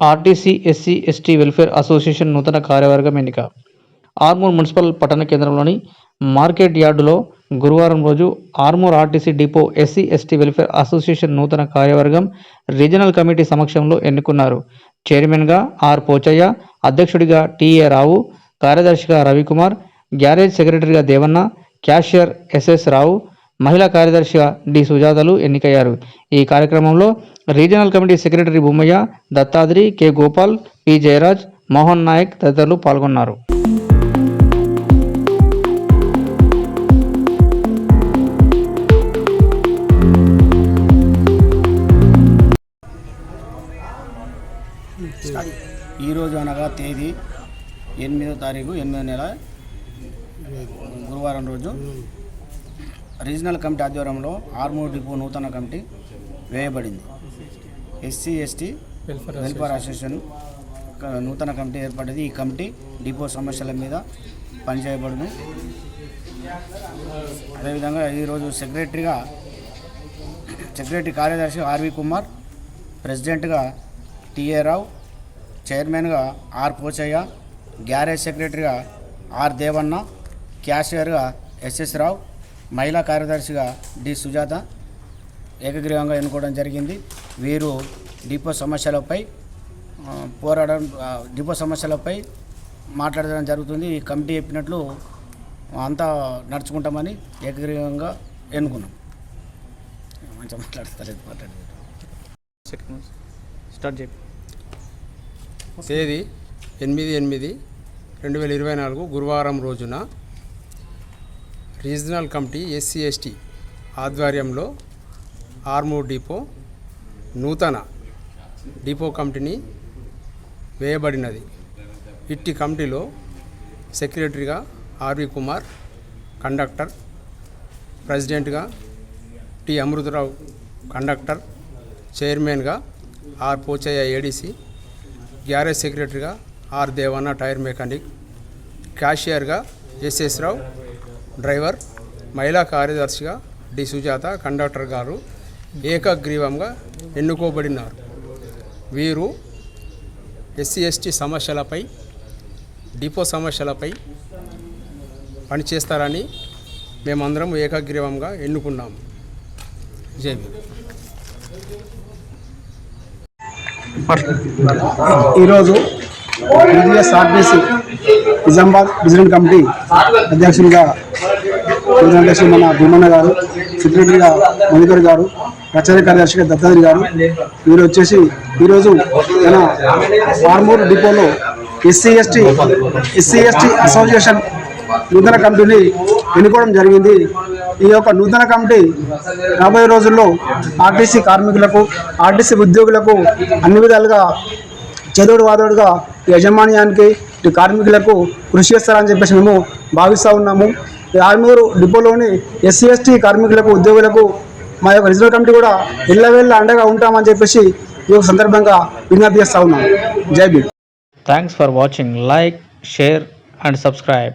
RTC SC ST welfare association నూతన కార్యవర్గం ఎన్నిక. ఆర్మూర్ మున్సిపల్ పట్టణ కేంద్రంలోని మార్కెట్ యార్డులో గురువారం రోజు Armoor RTC depot SC ST welfare association నూతన కార్యవర్గం రీజనల్ కమిటీ సమక్షంలో ఎన్నుకున్నారు. చైర్మన్గా ఆర్ పోచయ్య, అధ్యక్షుడిగా టిఏ రావు, కార్యదర్శిగా రవికుమార్, గ్యారేజ్ సెక్రటరీగా దేవన్న, క్యాషియర్ ఎస్ఎస్ రావు, మహిళా కార్యదర్శిగా డి సుజాతలు ఎన్నికయ్యారు. ఈ కార్యక్రమంలో regional committee secretary Bhumayya, Dattadri, K Gopal, P Jayaraj, Mohan Nayak తదితరులు పాల్గొన్నారు. ఈరోజు అనగా తేదీ 8వ తారీఖు 8వ నెల గురువారం రోజు రీజనల్ కమిటీ ఆధ్వర్యంలో ఆర్మూర్ డిపో నూతన కమిటీ వేయబడింది. ఎస్సీ ఎస్టీ వెల్ఫేర్ అసోసియేషన్ నూతన కమిటీ ఏర్పడింది. ఈ కమిటీ డిపో సమస్యల మీద పనిచేయబడును. అదేవిధంగా ఈరోజు సెక్రటరీ కార్యదర్శి ఆర్వి కుమార్, ప్రెసిడెంట్గా టిఏ రావు, చైర్మన్గా ఆర్ పోచయ్య, గ్యారేజ్ సెక్రటరీగా ఆర్ దేవన్న, క్యాషియర్గా ఎస్ఎస్ రావు, మహిళా కార్యదర్శిగా డి సుజాత ఏకగ్రీవంగా ఎన్నుకోవడం జరిగింది. వీరు డిపో సమస్యలపై మాట్లాడడం జరుగుతుంది. ఈ కమిటీ చెప్పినట్లు అంతా నడుచుకుంటామని ఏకగ్రీవంగా ఎన్నుకున్నాం. మంచిగా మాట్లాడలేదు. తేదీ 8/8/2024 గురువారం రోజున రీజనల్ కమిటీ ఎస్సీ ఎస్టీ ఆధ్వర్యంలో ఆర్మూర్ డిపో నూతన డిపో కమిటీని వేయబడినది. ఇట్టి కమిటీలో సెక్రటరీగా ఆర్వి కుమార్, కండక్టర్, ప్రెసిడెంట్గా టి అమృతరావు, కండక్టర్, చైర్మన్గా ఆర్ పోచయ్య ఏడీసీ, గ్యారేజ్ సెక్రటరీగా ఆర్ దేవన్న టైర్ మెకానిక్, క్యాషియర్గా ఎస్ఎస్ రావు డ్రైవర్, మహిళా కార్యదర్శిగా డి సుజాత కండక్టర్ గారు ఏకగ్రీవంగా ఎన్నుకోబడినారు. వీరు ఎస్సీ ఎస్టీ సమస్యలపై, డిపో సమస్యలపై పనిచేస్తారని మేమందరం ఏకగ్రీవంగా ఎన్నుకున్నాము. జై భీమ్. ఈరోజు ఆర్టీసీ నిజామాబాద్ రీజనల్ కమిటీ అధ్యక్షునిగా మన భూమన్న గారు, సెక్రటరీగా మధుకర్ గారు, ప్రచార కార్యదర్శిగా దత్తాద్రి గారు, వీరు వచ్చేసి ఈరోజు మన ఆర్మూర్ డిపోలో ఎస్సీ ఎస్టీ అసోసియేషన్ నూతన కమిటీని ఎన్నుకోవడం జరిగింది. ఈ యొక్క నూతన కమిటీ రాబోయే రోజుల్లో ఆర్టీసీ కార్మికులకు, ఆర్టీసీ ఉద్యోగులకు అన్ని విధాలుగా చేదోడు వాదోడుగా యాజమాన్యానికి, కార్మికులకు కృషి చేస్తారని చెప్పేసి మేము భావిస్తూ ఉన్నాము. ఆర్మూరు డిపోలోని ఎస్సీ ఎస్టీ కార్మికులకు, ఉద్యోగులకు మా యొక్క రీజనల్ కమిటీ కూడా ఎల్లవేళ్ళ అండగా ఉంటామని చెప్పేసి ఈ సందర్భంగా విజ్ఞప్తి చేస్తూ ఉన్నాము. జై Bhim. Thanks for watching. Like, share and subscribe.